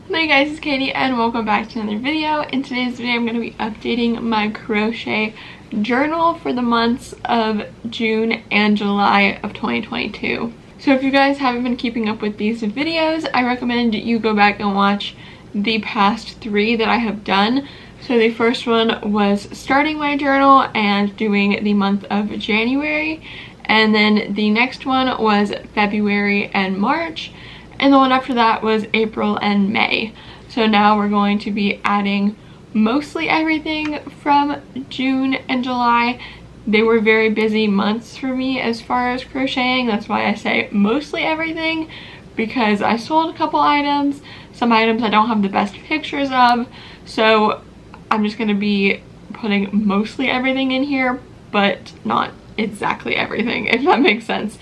Hello you guys, it's Katie and welcome back to another video. In today's video I'm going to be updating my crochet journal for the months of June and July of 2022. So if you guys haven't been keeping up with these videos, I recommend you go back and watch the past 3 that I have done. So the first one was starting my journal and doing the month of January, and then the next one was February and March. And the one after that was April and May. So now we're going to be adding mostly everything from June and July. They were very busy months for me as far as crocheting. That's why I say mostly everything, because I sold a couple items. Some items I don't have the best pictures of. So I'm just going to be putting mostly everything in here, but not exactly everything, if that makes sense.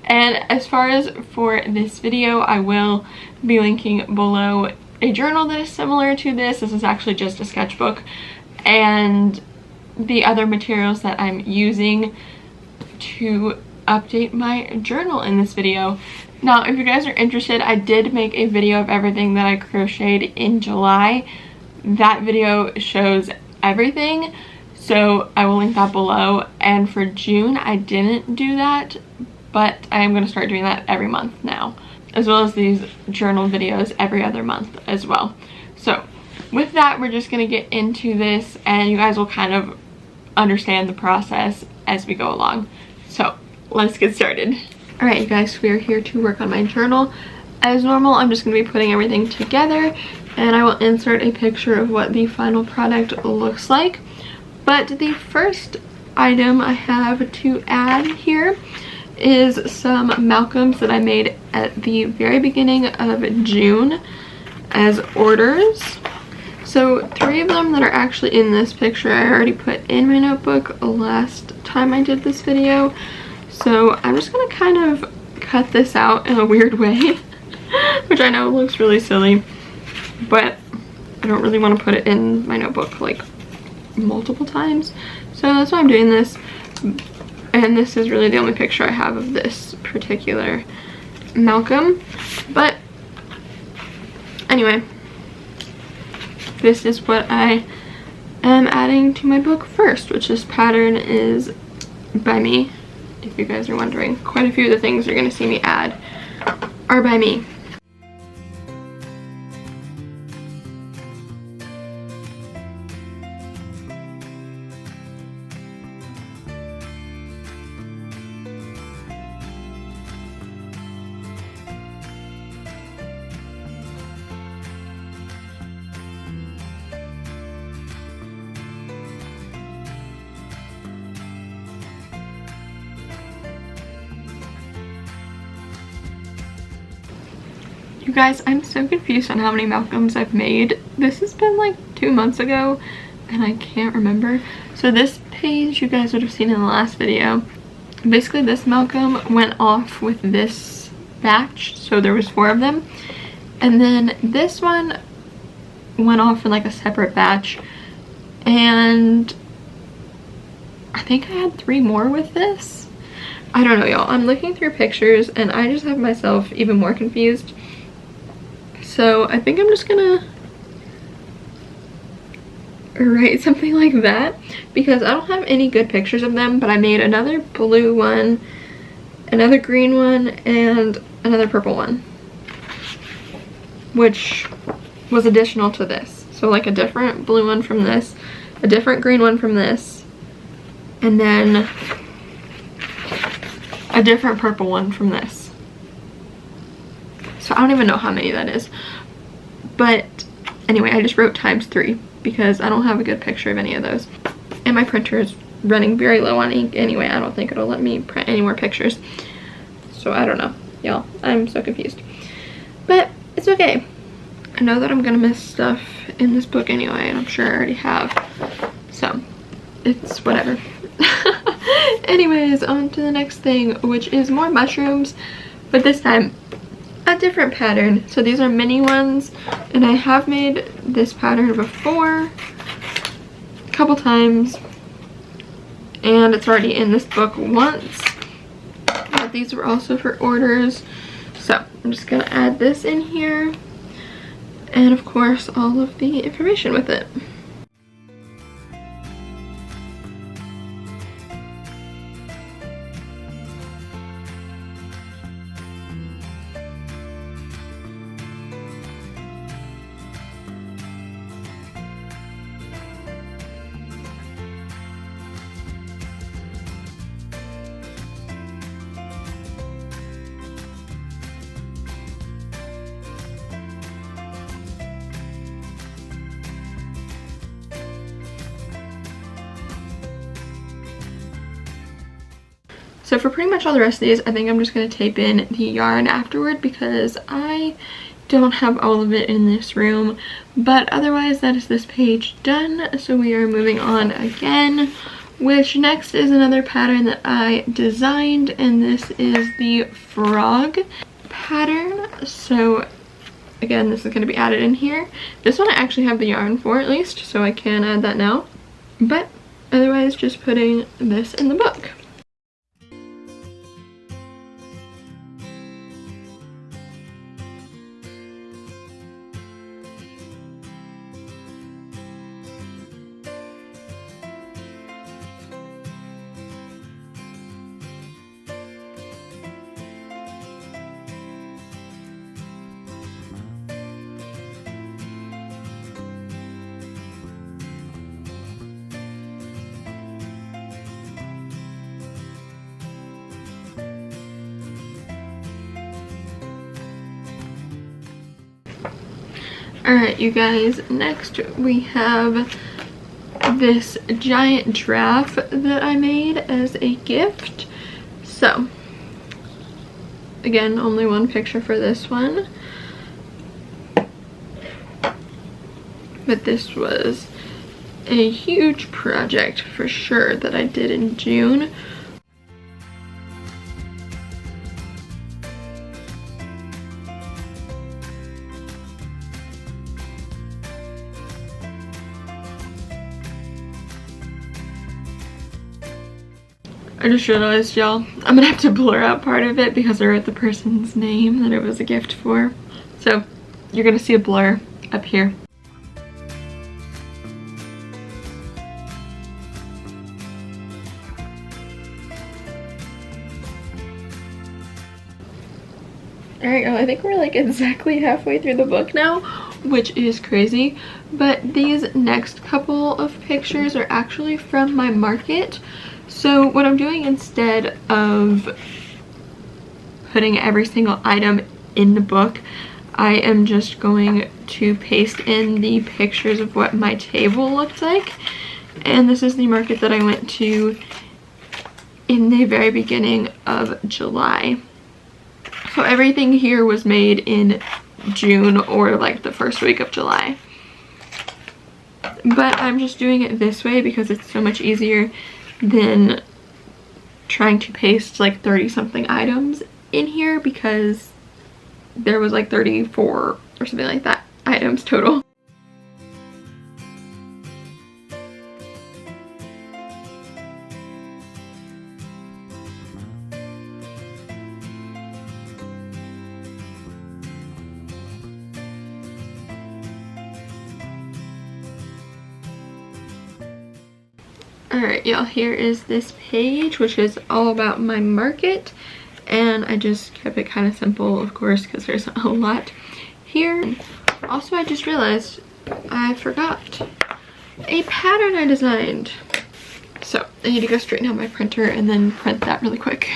And as far as for this video, I will be linking below a journal that is similar to this. This is actually just a sketchbook, and the other materials that I'm using to update my journal in this video. Now, if you guys are interested, I did make a video of everything that I crocheted in July. That video shows everything, so I will link that below. And for June, I didn't do that, but I am going to start doing that every month now, as well as these journal videos every other month as well. So with that, we're just going to get into this and you guys will kind of understand the process as we go along. So let's get started. Alright you guys, we are here to work on my journal. As normal, I'm just going to be putting everything together and I will insert a picture of what the final product looks like. But the first item I have to add here is some Malcolms that I made at the very beginning of June as orders. So 3 of them that are actually in this picture I already put in my notebook last time I did this video. So I'm just going to kind of cut this out in a weird way, which I know looks really silly, but I don't really want to put it in my notebook like multiple times. So that's why I'm doing this. And this is really the only picture I have of this particular Malcolm. But anyway, this is what I am adding to my book first, which this pattern is by me. If you guys are wondering, quite a few of the things you're going to see me add are by me. You guys, I'm so confused on how many Malcolms I've made. This has been like 2 months ago and I can't remember. So this page you guys would have seen in the last video. Basically this Malcolm went off with this batch, so there was 4 of them. And then this one went off in like a separate batch. And I think I had 3 more with this. I don't know y'all, I'm looking through pictures and I just have myself even more confused. So I think I'm just gonna write something like that because I don't have any good pictures of them, but I made another blue one, another green one, and another purple one, which was additional to this. So like a different blue one from this, a different green one from this, and then a different purple one from this. So I don't even know how many that is. But anyway, I just wrote ×3 because I don't have a good picture of any of those. And my printer is running very low on ink anyway. I don't think it'll let me print any more pictures. So I don't know. Y'all, I'm so confused. But it's okay. I know that I'm going to miss stuff in this book anyway, and I'm sure I already have. So it's whatever. Anyways, on to the next thing, which is more mushrooms. But this time a different pattern. So these are mini ones, and I have made this pattern before a couple times, and it's already in this book once. But these were also for orders, so I'm just gonna add this in here. and of course all of the information with it. So for pretty much all the rest of these, I think I'm just going to tape in the yarn afterward because I don't have all of it in this room. But otherwise, that is this page done. So we are moving on again, which next is another pattern that I designed, and this is the frog pattern. So again, this is going to be added in here. This one I actually have the yarn for at least, so I can add that now. But otherwise, just putting this in the book. Alright, you guys, next we have this giant giraffe that I made as a gift. So, again, only one picture for this one. But this was a huge project for sure that I did in June. I just realized, y'all, I'm gonna have to blur out part of it because I wrote the person's name that it was a gift for. So you're gonna see a blur up here. Alright, y'all, I think we're like exactly halfway through the book now, which is crazy. But these next couple of pictures are actually from my market. So what I'm doing instead of putting every single item in the book, I am just going to paste in the pictures of what my table looked like. And this is the market that I went to in the very beginning of July. So everything here was made in June or like the first week of July. But I'm just doing it this way because it's so much easier than trying to paste like 30 something items in here, because there was like 34 or something like that items total. Alright, y'all, here is this page, which is all about my market, and I just kept it kind of simple, of course, because there's a lot here. Also, I just realized I forgot a pattern I designed. So I need to go straighten out my printer and then print that really quick.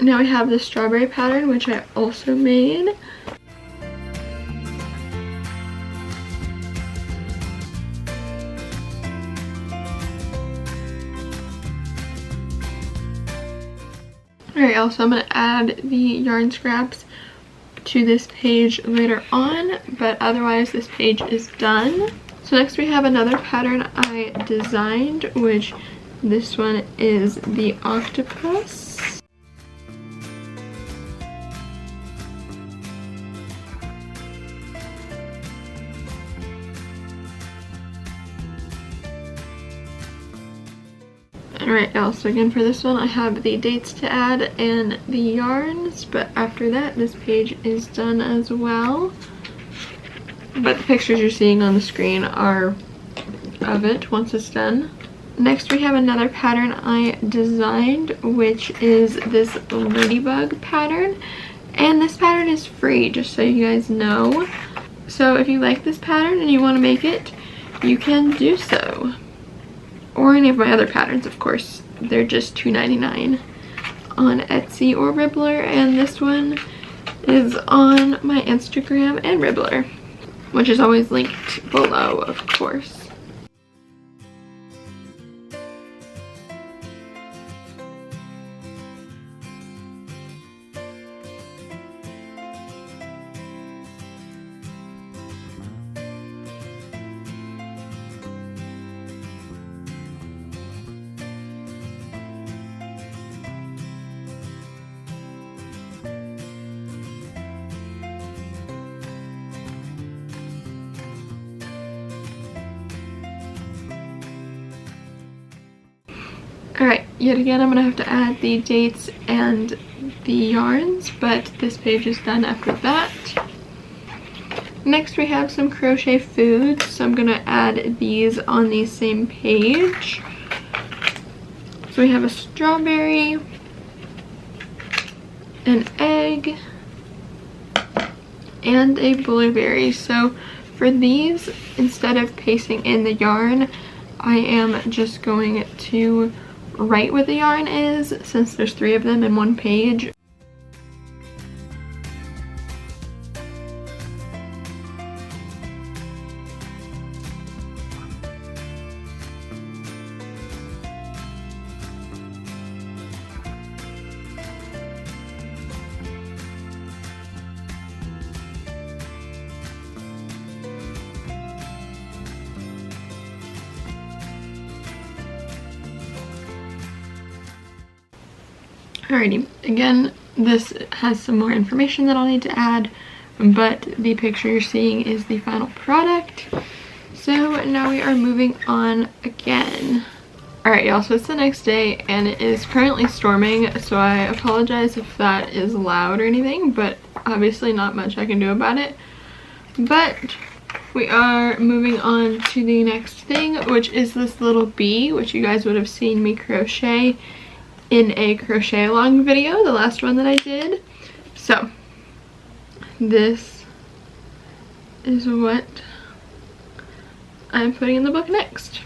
Now we have the strawberry pattern, which I also made. Alright, also I'm going to add the yarn scraps to this page later on, but otherwise this page is done. So next we have another pattern I designed, which this one is the octopus. Alright y'all, so again for this one I have the dates to add and the yarns, but after that this page is done as well. But the pictures you're seeing on the screen are of it once it's done. Next we have another pattern I designed, which is this Ladybug pattern. And this pattern is free, just so you guys know. So if you like this pattern and you want to make it, you can do so. Or any of my other patterns, of course. They're just $2.99 on Etsy or Ribbler. And this one is on my Instagram and Ribbler, which is always linked below, of course. Alright, yet again I'm going to have to add the dates and the yarns, but this page is done after that. Next we have some crochet foods, so I'm going to add these on the same page. So we have a strawberry, an egg, and a blueberry. So for these, instead of pasting in the yarn, I am just going to write what the yarn is, since there's 3 of them in one page. Alrighty, again, this has some more information that I'll need to add, but the picture you're seeing is the final product. So now we are moving on again. Alright y'all, so it's the next day and it is currently storming, so I apologize if that is loud or anything, but obviously not much I can do about it. But we are moving on to the next thing, which is this little bee, which you guys would have seen me crochet in a crochet along video, the last one that I did. So this is what I'm putting in the book next.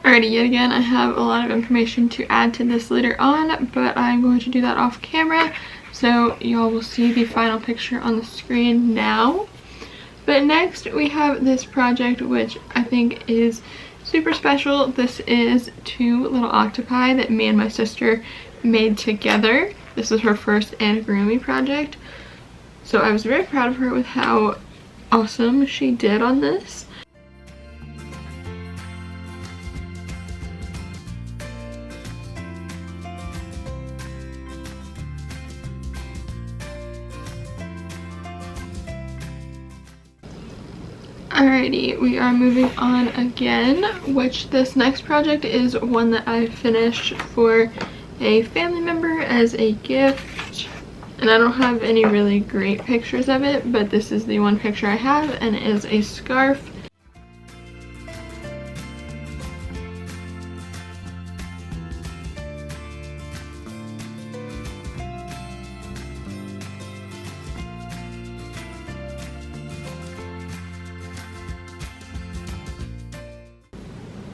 Alrighty, yet again, I have a lot of information to add to this later on, but I'm going to do that off camera, so y'all will see the final picture on the screen now. But next, we have this project, which I think is super special. This is 2 little octopi that me and my sister made together. This is her first amigurumi project, so I was very proud of her with how awesome she did on this. Alrighty, we are moving on again, which this next project is one that I finished for a family member as a gift. And I don't have any really great pictures of it, but this is the one picture I have, and it is a scarf.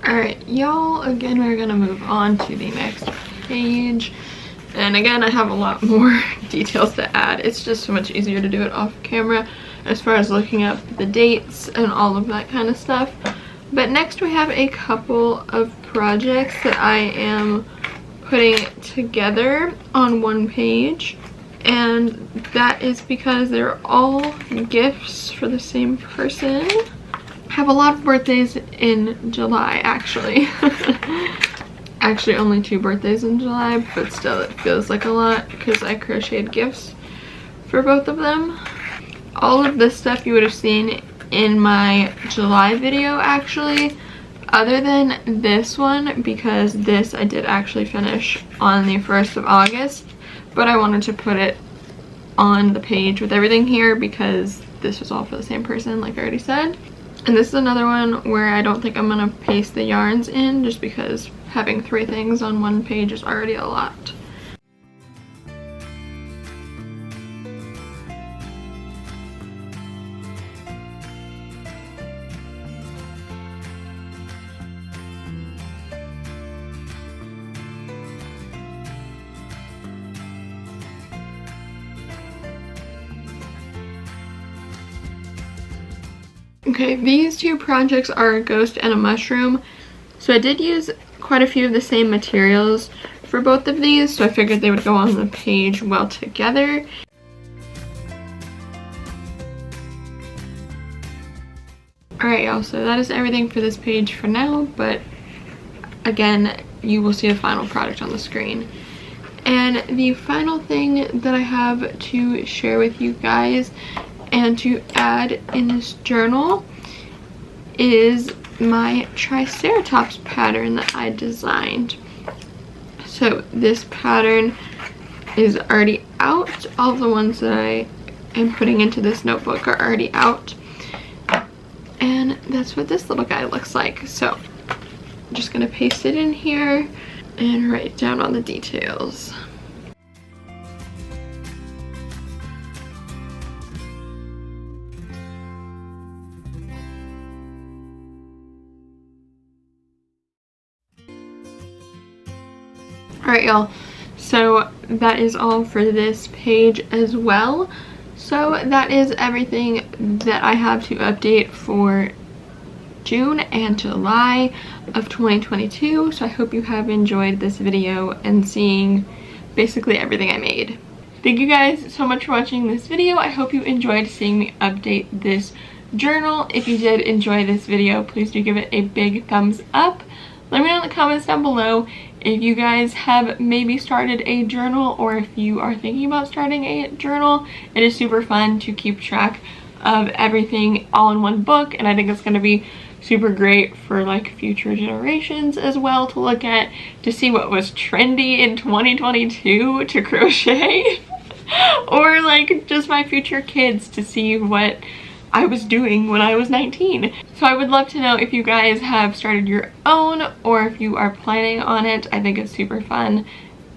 Alright, y'all, again, we're gonna move on to the next page. And again, I have a lot more details to add. It's just so much easier to do it off camera as far as looking up the dates and all of that kind of stuff. But next we have a couple of projects that I am putting together on one page. And that is because they're all gifts for the same person. have a lot of birthdays in July, actually. Actually, only 2 birthdays in July, but still it feels like a lot because I crocheted gifts for both of them. All of this stuff you would have seen in my July video, actually, other than this one, because this I did actually finish on the 1st of August, but I wanted to put it on the page with everything here because this was all for the same person, like I already said. And this is another one where I don't think I'm gonna paste the yarns in, just because having 3 things on one page is already a lot. Okay, these 2 projects are a ghost and a mushroom. So I did use quite a few of the same materials for both of these, so I figured they would go on the page well together. Alright y'all, so that is everything for this page for now, but again, you will see the final product on the screen. And the final thing that I have to share with you guys and to add in this journal is my Triceratops pattern that I designed. So this pattern is already out. All of the ones that I am putting into this notebook are already out. And that's what this little guy looks like. So I'm just gonna paste it in here and write down all the details. Alright y'all, so that is all for this page as well. So that is everything that I have to update for June and July of 2022. So I hope you have enjoyed this video and seeing basically everything I made. Thank you guys so much for watching this video. I hope you enjoyed seeing me update this journal. If you did enjoy this video, please do give it a big thumbs up. Let me know in the comments down below if you guys have maybe started a journal or if you are thinking about starting a journal. It is super fun to keep track of everything all in one book, and I think it's going to be super great for like future generations as well to look at, to see what was trendy in 2022 to crochet or like just my future kids to see what I was doing when I was 19. So I would love to know if you guys have started your own or if you are planning on it. I think it's super fun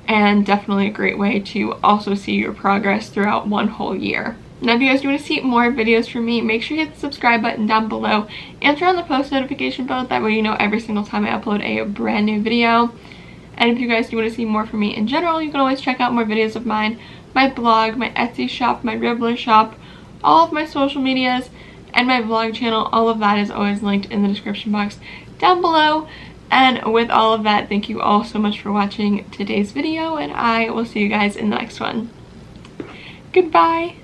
and definitely a great way to also see your progress throughout one whole year. Now if you guys do want to see more videos from me, make sure you hit the subscribe button down below and turn on the post notification bell. That way you know every single time I upload a brand new video. And if you guys do want to see more from me in general, you can always check out more videos of mine, my blog, my Etsy shop, my Ribbler shop, all of my social medias, and my vlog channel. All of that is always linked in the description box down below. And with all of that, thank you all so much for watching today's video, and I will see you guys in the next one. Goodbye!